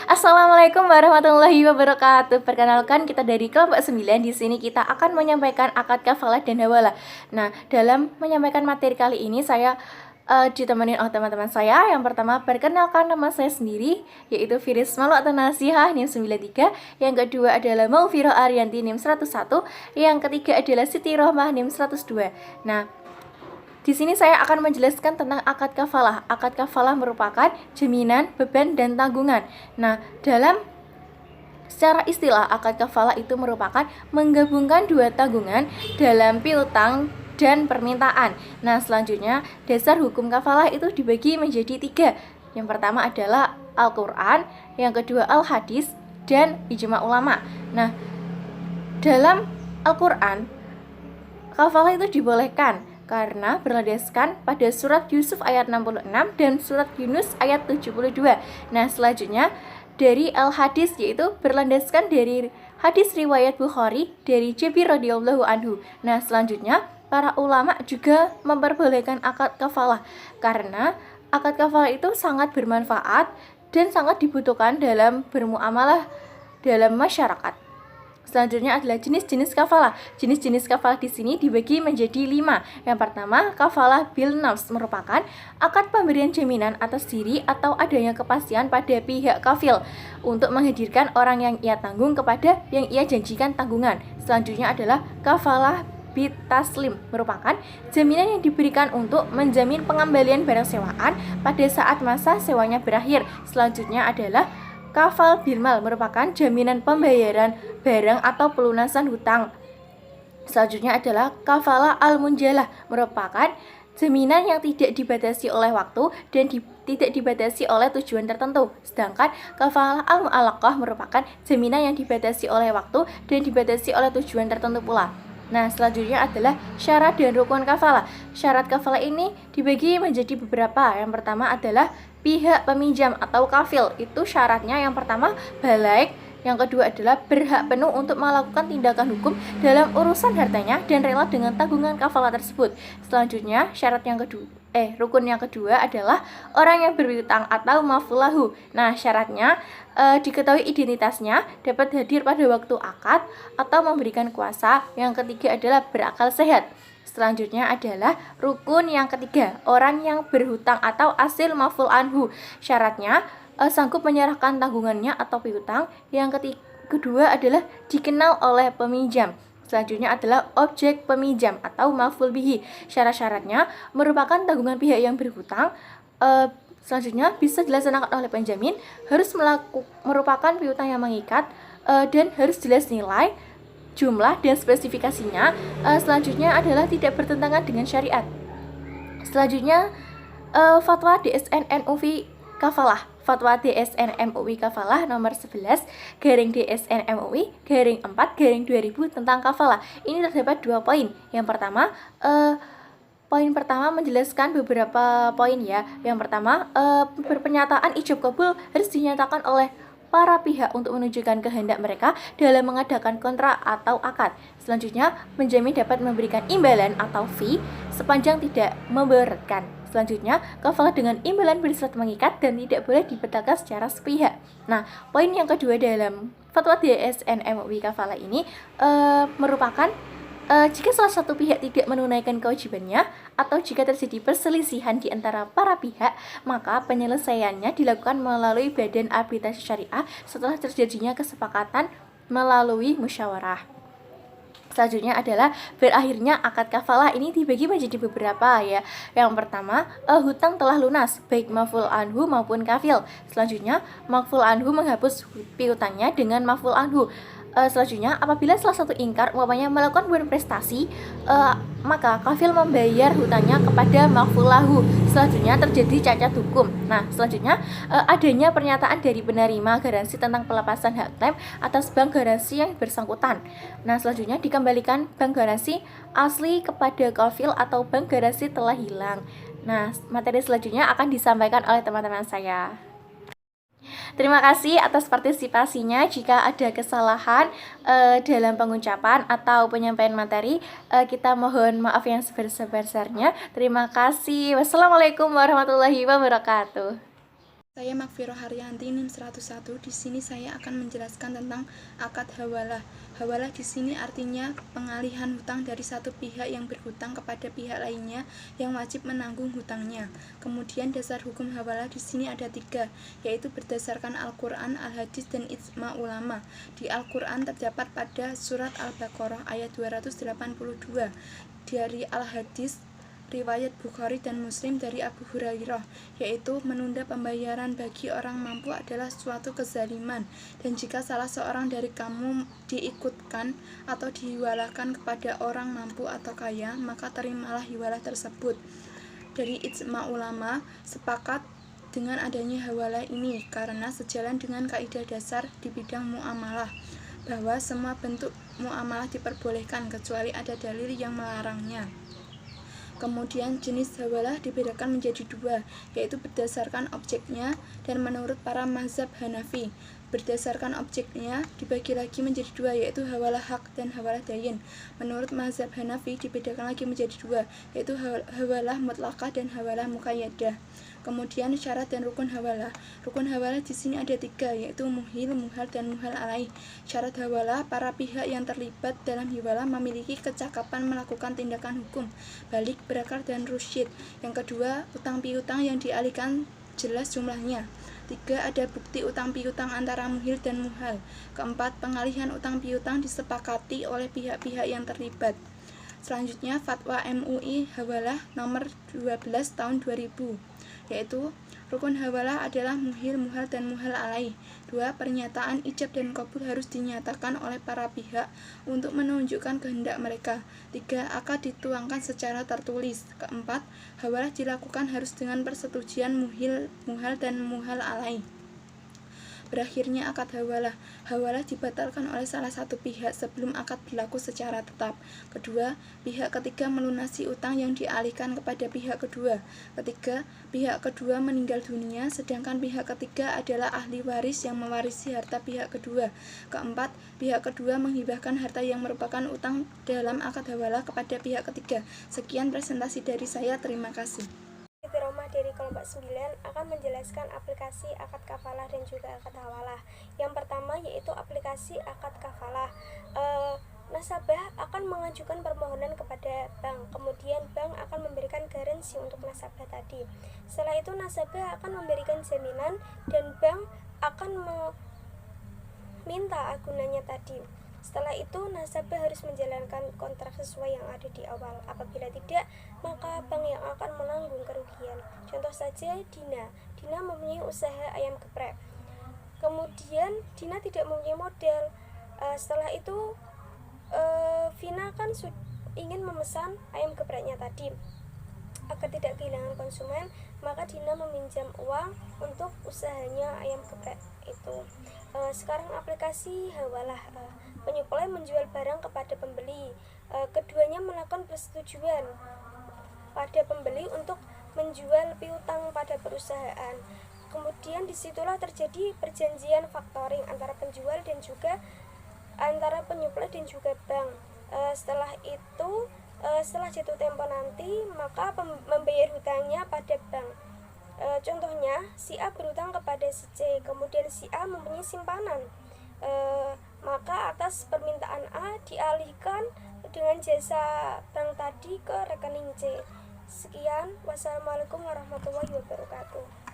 Assalamualaikum warahmatullahi wabarakatuh. Perkenalkan, kita dari kelompok 9. Di sini kita akan menyampaikan akad kafalah dan hawalah. Nah, dalam menyampaikan materi kali ini saya ditemenin oleh teman-teman saya. Yang pertama, perkenalkan nama saya sendiri, yaitu Firis Malu atau Nasihah NIM 93. Yang kedua adalah Maufiroh Arianti NIM 101. Yang ketiga adalah Siti Rohmah NIM 102. Nah, di sini saya akan menjelaskan tentang akad kafalah. Akad kafalah merupakan jaminan, beban, dan tanggungan. Nah, secara istilah, akad kafalah itu merupakan menggabungkan dua tanggungan dalam piutang dan permintaan. Nah, selanjutnya dasar hukum kafalah itu dibagi menjadi 3. Yang pertama adalah Al-Quran, yang kedua Al-Hadis, dan ijma ulama. Nah, dalam Al-Quran, kafalah itu dibolehkan karena berlandaskan pada surat Yusuf ayat 66 dan surat Yunus ayat 72. Nah, selanjutnya dari Al-Hadis, yaitu berlandaskan dari hadis riwayat Bukhari dari Jabir radhiyallahu anhu. Nah, selanjutnya para ulama juga memperbolehkan akad kafalah karena akad kafalah itu sangat bermanfaat dan sangat dibutuhkan dalam bermuamalah dalam masyarakat. Selanjutnya adalah jenis-jenis kafalah. Jenis-jenis kafalah di sini dibagi menjadi 5. Yang pertama, kafalah bil nafs merupakan akad pemberian jaminan atas diri atau adanya kepastian pada pihak kafil untuk menghadirkan orang yang ia tanggung kepada yang ia janjikan tanggungan. Selanjutnya adalah kafalah bitaslim merupakan jaminan yang diberikan untuk menjamin pengembalian barang sewaan pada saat masa sewanya berakhir. Selanjutnya adalah kafal bilmal merupakan jaminan pembayaran barang atau pelunasan hutang. Selanjutnya adalah kafalah al-munjalah merupakan jaminan yang tidak dibatasi oleh waktu dan tidak dibatasi oleh tujuan tertentu. Sedangkan kafalah al-mu'allaqah merupakan jaminan yang dibatasi oleh waktu dan dibatasi oleh tujuan tertentu pula. Nah, selanjutnya adalah syarat dan rukun kafalah. Syarat kafalah ini dibagi menjadi beberapa. Yang pertama adalah pihak peminjam atau kafil. Itu syaratnya yang pertama balaik, yang kedua adalah berhak penuh untuk melakukan tindakan hukum dalam urusan hartanya dan rela dengan tanggungan kafalah tersebut. Selanjutnya, rukun yang kedua adalah orang yang berhutang atau mafulahu. Nah, syaratnya diketahui identitasnya, dapat hadir pada waktu akad atau memberikan kuasa. Yang ketiga adalah berakal sehat. Selanjutnya adalah rukun yang ketiga, orang yang berhutang atau asil maful anhu. Syaratnya sanggup menyerahkan tanggungannya atau piutang. Yang kedua adalah dikenal oleh peminjam. Selanjutnya adalah objek peminjam atau maful bihi. Syarat-syaratnya merupakan tanggungan pihak yang berhutang. Selanjutnya bisa dilaksanakan oleh penjamin, harus merupakan piutang yang mengikat, dan harus jelas nilai, jumlah, dan spesifikasinya. Selanjutnya adalah tidak bertentangan dengan syariat. Selanjutnya fatwa DSN MUI Kafalah. Fatwa DSN MUI Kafalah nomor 11 garing DSN MUI garing 4 garing 2000 tentang kafalah. Ini terdapat 2 poin. Yang pertama, poin pertama menjelaskan beberapa poin ya. Yang pertama, pernyataan ijab kabul harus dinyatakan oleh para pihak untuk menunjukkan kehendak mereka dalam mengadakan kontrak atau akad. Selanjutnya, menjamin dapat memberikan imbalan atau fee sepanjang tidak memberatkan. Selanjutnya, kafalah dengan imbalan bersifat mengikat dan tidak boleh dibatalkan secara sepihak. Nah, poin yang kedua dalam fatwa DSN MUI kafalah ini merupakan jika salah satu pihak tidak menunaikan kewajibannya atau jika terjadi perselisihan di antara para pihak, maka penyelesaiannya dilakukan melalui badan arbitrase syariah setelah terjadinya kesepakatan melalui musyawarah. Selanjutnya adalah berakhirnya akad kafalah. Ini dibagi menjadi beberapa ya. Yang pertama, hutang telah lunas baik maful anhu maupun kafil. Selanjutnya, maful anhu menghapus piutangnya dengan maful anhu. Selanjutnya, apabila salah satu ingkar umpamanya melakukan bukan prestasi, maka kafil membayar hutangnya kepada mafulahu. Selanjutnya terjadi cacat hukum. Nah, selanjutnya adanya pernyataan dari penerima garansi tentang pelepasan hak klaim atas bank garansi yang bersangkutan. Nah, selanjutnya dikembalikan bank garansi asli kepada kafil atau bank garansi telah hilang. Nah, materi selanjutnya akan disampaikan oleh teman-teman saya. Terima kasih atas partisipasinya. Jika ada kesalahan dalam pengucapan atau penyampaian materi, kita mohon maaf yang sebesar-besarnya. Terima kasih. Wassalamualaikum warahmatullahi wabarakatuh. Saya Makfiroh Haryanti, NIM 101. Di sini saya akan menjelaskan tentang akad hawalah. Hawalah di sini artinya pengalihan hutang dari satu pihak yang berhutang kepada pihak lainnya yang wajib menanggung hutangnya. Kemudian dasar hukum hawalah di sini ada 3, yaitu berdasarkan Al-Quran, Al-Hadis, dan Ijma ulama. Di Al-Quran terdapat pada surat Al-Baqarah ayat 282. Dari Al-Hadis riwayat Bukhari dan Muslim dari Abu Hurairah, yaitu menunda pembayaran bagi orang mampu adalah suatu kezaliman, dan jika salah seorang dari kamu diikutkan atau diwalakan kepada orang mampu atau kaya, maka terimalah hiwalah tersebut. Dari ijma ulama sepakat dengan adanya hawalah ini karena sejalan dengan kaidah dasar di bidang muamalah bahwa semua bentuk muamalah diperbolehkan kecuali ada dalil yang melarangnya. Kemudian jenis hawalah dibedakan menjadi 2, yaitu berdasarkan objeknya dan menurut para mazhab Hanafi. Berdasarkan objeknya dibagi lagi menjadi 2, yaitu hawalah hak dan hawalah dayin. Menurut mazhab Hanafi dibedakan lagi menjadi 2, yaitu hawalah mutlaqah dan hawalah muqayyadah. Kemudian syarat dan rukun hawalah. Rukun hawalah di sini ada 3, yaitu muhil, muhal, dan muhal alaih. Syarat hawalah, para pihak yang terlibat dalam hawalah memiliki kecakapan melakukan tindakan hukum, balik, berakar, dan rusyid. Yang kedua, utang piutang yang dialihkan jelas jumlahnya. 3, ada bukti utang piutang antara muhil dan muhal. Keempat, pengalihan utang piutang disepakati oleh pihak-pihak yang terlibat. Selanjutnya, Fatwa MUI Hawalah nomor 12 tahun 2000, yaitu rukun hawalah adalah muhil, muhal, dan muhal alaih. 2, pernyataan ijab dan qabul harus dinyatakan oleh para pihak untuk menunjukkan kehendak mereka. 3, akad dituangkan secara tertulis. Keempat, hawalah dilakukan harus dengan persetujuan muhil, muhal, dan muhal alaih. Berakhirnya akad hawalah. Hawalah dibatalkan oleh salah satu pihak sebelum akad berlaku secara tetap. Kedua, pihak ketiga melunasi utang yang dialihkan kepada pihak kedua. Ketiga, pihak kedua meninggal dunia, sedangkan pihak ketiga adalah ahli waris yang mewarisi harta pihak kedua. Keempat, pihak kedua menghibahkan harta yang merupakan utang dalam akad hawalah kepada pihak ketiga. Sekian presentasi dari saya, terima kasih. Roma dari kelompok 9 akan menjelaskan aplikasi akad kafalah dan juga akad hawalah. Yang pertama yaitu aplikasi akad kafalah. Nasabah akan mengajukan permohonan kepada bank, kemudian bank akan memberikan garansi untuk nasabah tadi. Setelah itu nasabah akan memberikan jaminan dan bank akan meminta agunannya tadi. Setelah itu nasabah harus menjalankan kontrak sesuai yang ada di awal. Apabila tidak, maka bank yang akan menanggung kerugian. Contoh saja Dina mempunyai usaha ayam geprek. Kemudian Dina tidak mempunyai modal. Setelah itu Vina kan ingin memesan ayam gepreknya tadi. Agar tidak kehilangan konsumen, maka Dina meminjam uang untuk usahanya ayam geprek itu. Sekarang aplikasi hawalah. Penyuplai menjual barang kepada pembeli. Keduanya melakukan persetujuan pada pembeli untuk menjual piutang pada perusahaan. Kemudian disitulah terjadi perjanjian faktoring antara penjual dan juga antara penyuplai dan juga bank. Setelah itu, setelah jatuh tempo nanti, maka membayar hutangnya pada bank. Contohnya, si A berhutang kepada si C, kemudian si A mempunyai simpanan. Maka atas permintaan A dialihkan dengan jasa bank tadi ke rekening C. Sekian, wassalamualaikum warahmatullahi wabarakatuh.